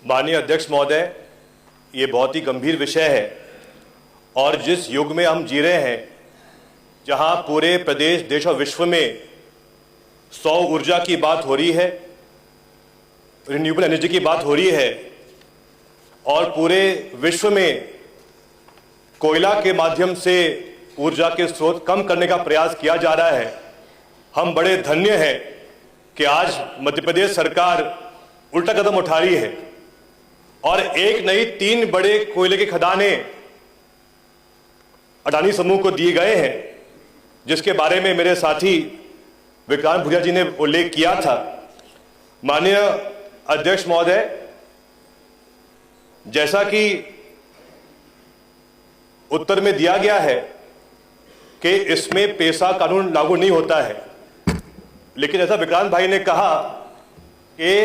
माननीय अध्यक्ष महोदय, ये बहुत ही गंभीर विषय है और जिस युग में हम जी रहे हैं, जहां पूरे प्रदेश, देश और विश्व में सौर ऊर्जा की बात हो रही है, रिन्यूएबल एनर्जी की बात हो रही है और पूरे विश्व में कोयला के माध्यम से ऊर्जा के स्रोत कम करने का प्रयास किया जा रहा है, हम बड़े धन्य हैं कि आज मध्य प्रदेश सरकार उल्टा कदम उठा रही है और एक नहीं 3 बड़े कोयले के खदानें अडानी समूह को दिए गए हैं, जिसके बारे में मेरे साथी विक्रांत भूरिया जी ने उल्लेख किया था। माननीय अध्यक्ष महोदय, जैसा कि उत्तर में दिया गया है कि इसमें पेशा कानून लागू नहीं होता है, लेकिन ऐसा विक्रांत भाई ने कहा कि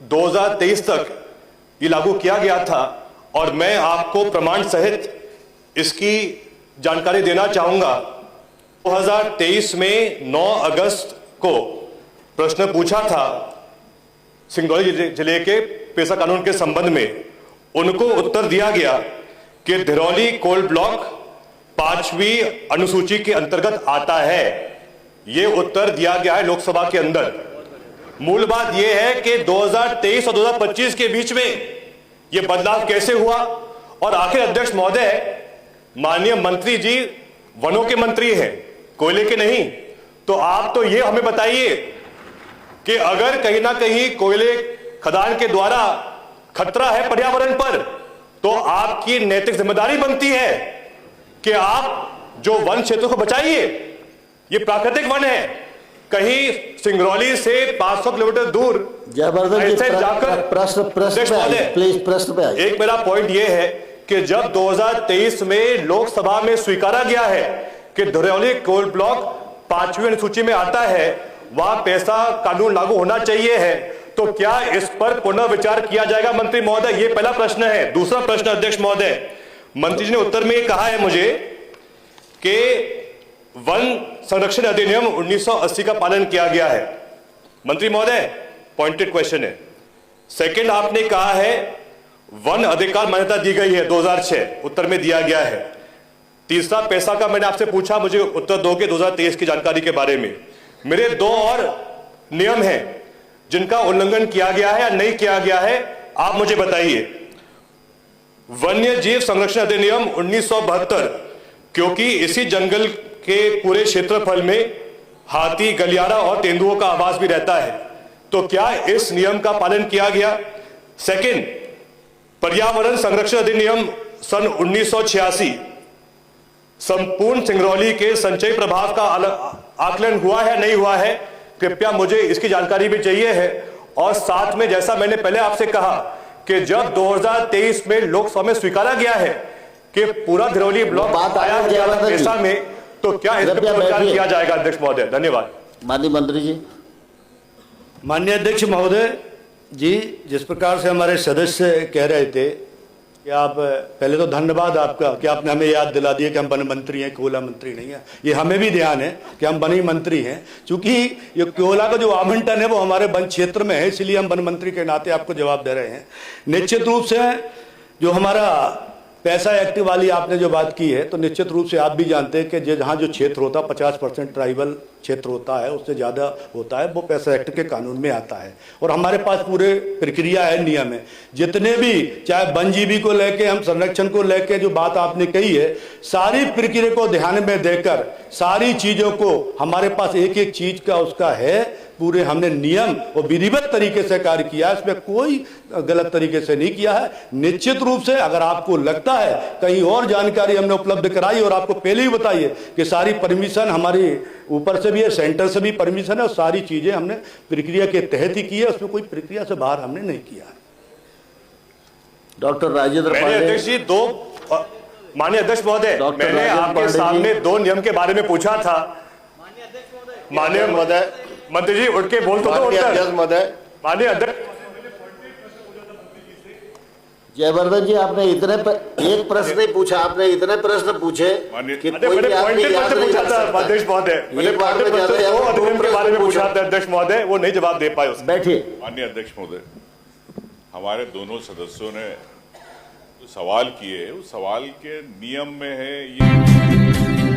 2023 तक ये लागू किया गया था और मैं आपको प्रमाण सहित इसकी जानकारी देना चाहूंगा। 2023 में 9 अगस्त को प्रश्न पूछा था सिंगरौली जिले के पेशा कानून के संबंध में। उनको उत्तर दिया गया कि धिरौली कोल ब्लॉक 5वीं अनुसूची के अंतर्गत आता है। यह उत्तर दिया गया है लोकसभा के अंदर। मूल बात यह है कि 2023 और 2025 के बीच में यह बदलाव कैसे हुआ और आखिर अध्यक्ष महोदय, माननीय मंत्री जी वनों के मंत्री हैं, कोयले के नहीं। तो आप तो ये हमें बताइए कि अगर कहीं ना कहीं कोयले खदान के द्वारा खतरा है पर्यावरण पर, तो आपकी नैतिक जिम्मेदारी बनती है कि आप जो वन क्षेत्र को बचाइए। ये प्राकृतिक वन है, कहीं सिंगरौली से 500 किलोमीटर दूर ऐसे जाकर प्रश्न पे आइए। एक मेरा पॉइंट यह है कि जब 2023 में लोकसभा में स्वीकारा गया है कि धिरौली कोल ब्लॉक 5वीं अनुसूची में आता है, वहां पेशा कानून लागू होना चाहिए है, तो क्या इस पर पुनर्विचार किया जाएगा मंत्री महोदय? ये पहला प्रश्न है। दूसरा प्रश्न अध्यक्ष महोदय, मंत्री जी ने उत्तर में कहा है मुझे कि वन संरक्षण अधिनियम 1980 का पालन किया गया है। मंत्री महोदय, पॉइंटेड क्वेश्चन है। सेकंड, आपने कहा है वन अधिकार मान्यता दी गई है 2006, उत्तर में दिया गया है। तीसरा, पैसा का मैंने आपसे पूछा, मुझे उत्तर दोगे 2023 की जानकारी के बारे में। मेरे 2 और नियम हैं जिनका उल्लंघन किया गया है या नहीं किया गया है, आप मुझे बताइए। वन्य जीव संरक्षण अधिनियम 1972, क्योंकि इसी जंगल के पूरे क्षेत्रफल में हाथी, गलियारा और तेंदुओं का आवास भी रहता है, तो क्या इस नियम का पालन किया गया? सेकंड, पर्यावरण संरक्षण अधिनियम सन 1986, संपूर्ण सिंगरौली के संचयी प्रभाव का आकलन हुआ है नहीं हुआ है? कृपया मुझे इसकी जानकारी भी चाहिए है। और साथ में, जैसा मैंने पहले आपसे कहा कि जब 2023 में लोकसभा में स्वीकारा गया है कि पूरा धिरौली ब्लॉक आया है पेशा में, तो क्या इस पर विचार किया जाएगा? अध्यक्ष महोदय, धन्यवाद। माननीय मंत्री जी। माननीय अध्यक्ष महोदय जी, जिस प्रकार से हमारे सदस्य कह रहे थे कि आप, पहले तो धन्यवाद आपका कि आपने हमें याद दिला दिया कि हम वन मंत्री हैं, कोयला मंत्री नहीं है। ये हमें भी ध्यान है कि हम वन ही मंत्री हैं, क्योंकि ये कोयला का जो आवंटन है वो हमारे वन क्षेत्र में है, इसलिए हम वन मंत्री के नाते आपको जवाब दे रहे हैं। निश्चित रूप से जो हमारा पैसा एक्ट वाली आपने जो बात की है, तो निश्चित रूप से आप भी जानते हैं कि जहाँ जो क्षेत्र होता है 50% ट्राइबल क्षेत्र होता है, उससे ज़्यादा होता है, वो पैसा एक्ट के कानून में आता है। और हमारे पास पूरे प्रक्रिया है, नियम है। जितने भी, चाहे वन जीवी को लेके, हम संरक्षण को लेके जो बात आपने कही है, सारी प्रक्रिया को ध्यान में देकर सारी चीज़ों को हमारे पास एक एक चीज़ का उसका है, पूरे हमने नियम और विधिवत तरीके से कार्य किया है, इसमें कोई गलत तरीके से नहीं किया है। निश्चित रूप से अगर आपको लगता है कहीं और जानकारी हमने उपलब्ध कराई और आपको पहले ही बताइए कि सारी परमिशन हमारी ऊपर से भी है, सेंटर से भी परमिशन है और सारी चीजें हमने प्रक्रिया के तहत ही की है, उसमें कोई प्रक्रिया से बाहर हमने नहीं किया है। डॉक्टर राजेंद्र पांडे। अध्यक्ष जी, माननीय अध्यक्ष महोदय, मैंने आपके सामने 2 नियम के बारे में पूछा था। माननीय महोदय, मंत्री जी उठ के बोल तो माननीय अध्यक्ष। जयवर्धन जी, आपने एक प्रश्न नहीं पूछा, आपने इतने प्रश्न पूछे कि कोई भी आदमी याद नहीं कर सकता। अध्यक्ष महोदय, मैंने अधिनियम के बारे में पूछा था अध्यक्ष महोदय, वो नहीं जवाब दे पाए। बैठिए। माननीय अध्यक्ष महोदय, हमारे दोनों सदस्यों ने जो सवाल किए उस सवाल के नियम में है ये